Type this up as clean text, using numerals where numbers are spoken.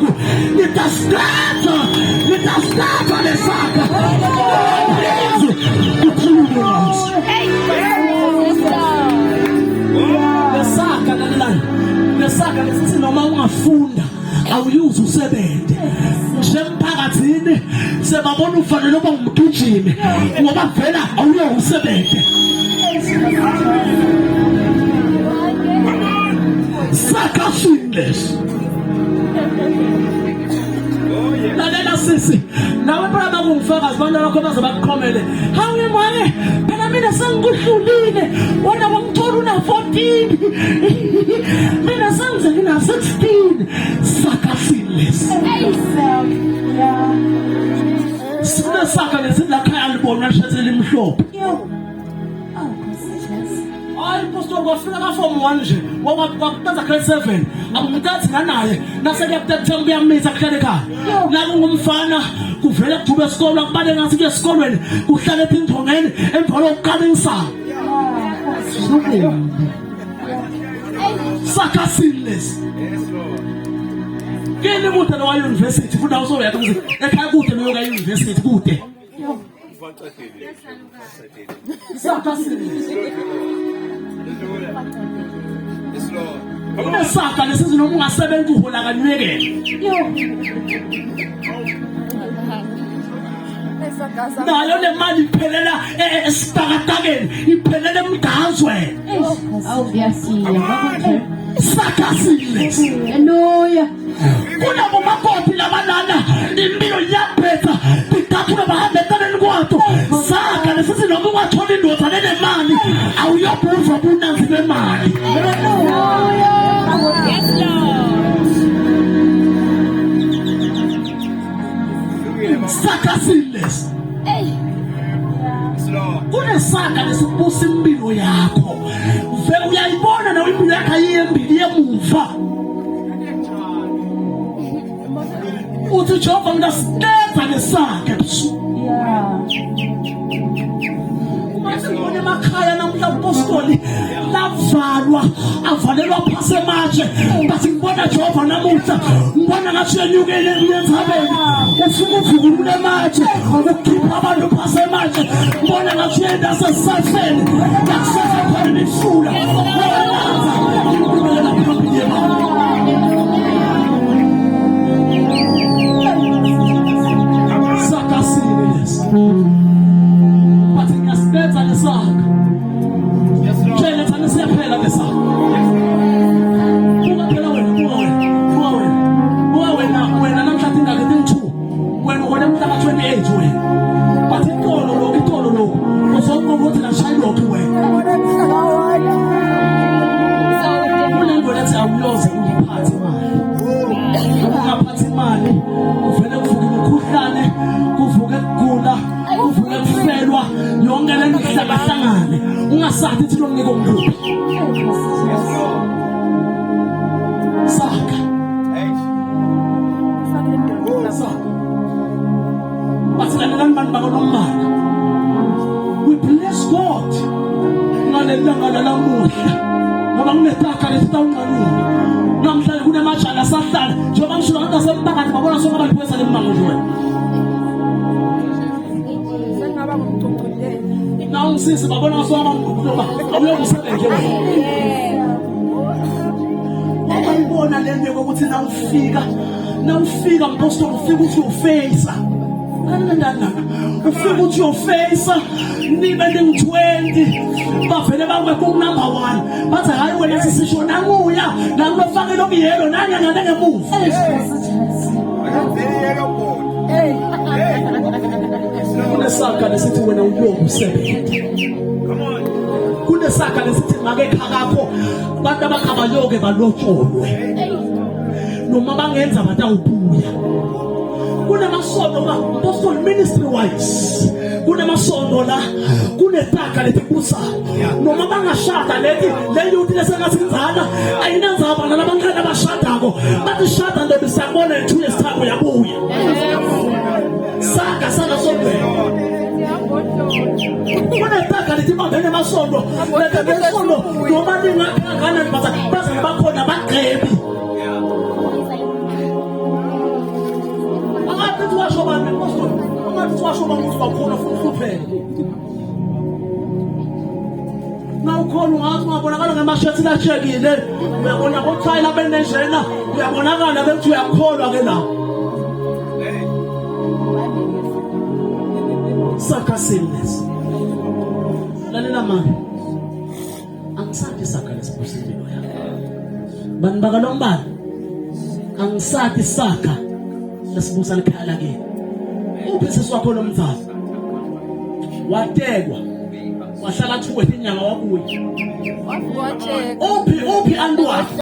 ubusuku nitaskata lesaka. Please ukhulume lesaka lalelani. Lesaka lesithi noma ungafunda awuyuzi usebenze. Njemphakathini sebabona ufanele uba umgijimi ngoba vela awuyosebenze. Saka sinless. Lalela sisi nawe phela bakungifakazi abantu bakho baze bakuqhomele. Hawe manje phela mina sengikuhlulile wena wangithola una 14 mina sengize ngina 16. Saka sinless. Sina saka lesidlakhaya libona lishethela imhlophe. Hayi pastor kwafika ka form 1 nje wakuthatha grade 7 akumthathi nganaye nase kuyaphethe kuyamisa kuhlale ekhaya naku ngumfana kuvela kudube esikole akubale ngathi ke esikolweni kuhlale ephindongeni emvalo ukuqala insana. Saka sinless. Kini kude lo university funda usoya ukuthi ekhaya kude lo ka university kude. Saka sinless. Una saka lesizi noma ungasebenza uhola kanywekele. Nayo le mali iphelela esibhakabhakeni iphelela emgazweni. Awuyasiya manje. Saka sinless. Haleluya. Kunabo makoti labanana impilo iyaphetha bidaphuka bahambe entabeni kwato. Saka lesizi noma ungathola indoda nenemali awuyobuzwa bunanzi bemali. Yes Lord. Saka sinless. Kunesaka lesibusa impilo yakho. Vele uyayibona nawe impilo yakho ayiyembili yemuva. Uthi Jehova ngasikenza lesaka ebusuku. Ngibona emakhaya namuhla apostoli lavalwa avalelwa phasi ematshe bathi ngibona Jehova namuhla ngibona ngathi uyenyukele uyentabeni ufuna uvukulule ematshe ukukhipha abantu phasi ematshe ngibona ngathi uyenda sesifeni ngakusasa khona ifula walanza ngibulekela phambili yemali. Saka sinless. Bathi ngiyasibenza lesaka. Tshela thana siyaphela lesaka. Ungaphela wena namhlanje ingakete 2. Wena wona mhla ka 28 wena. Bathi itolo lo. Uzokuthi nashaya lokho wena. Unengo lethi awuloze ungiphathi imali. Ungaphathi imali uvele kuvuka imikhuhlane, kuvuka ukugula, kuvuka ukufelwa, yonke le mihlangane. Ungasathi ukuthi lomnike umluphi. Saka. Basilelani bantu bakoNomaka. We bless God. Ngalelanga lalamuhla. Ngoba kunetaka lesitawunqanile. Namhlanje kunemajala sahlala. Njengoba ngisho abantu basemphakathi babona sonke abantu besa lemango nje wena. Sengaba ngumcucudeli. Nawu sisi babona sonke abantu ngoba awuyokusebenza wena. Ayibona lento ukuthi nawufika mpostoli ufika uthi ufeyisa. Ufika uthi ufeyisa nibe ngi-20 bavele bawe ku number 1 bathi hayi wena sisho nanguya nakulofaka lo yelo nanye ngane ngemuva. Kunesaka lesithi wena uyokusebenza. Kunesaka lesithi makekhaya kakho abantu abakhabayoke balotsholwe noma bangenza batawubuya. Kunemasondo la apostle ministry wise kunemasondo la kunetaka letibusa noma bangashada le yuthi lesengasinzana ayinenza abana labancane abashadako bathi shada ndo bisabona 2 years time yabuya. Saka sonke kunetaka letibambene masondo letebesondo noma lingakhangana baza bakhona bagqebi. washo bani apostoli ungathi washo bani usibakhona futhi uhlupheke nawukhona ungathi ungabonakala ngemashethi lachekile uyabona kothayila benenjena uyabonakala bethi uyakholwa ke la sakha sinless lalela manje angisathi sakha lesibuselo yakho bani bakalombala angisathi sakha lesibusa likhaya lakini uphi sisi wakho lomzalo watekwa wahlala thuwe inyanga wabuya uphi antu wakhe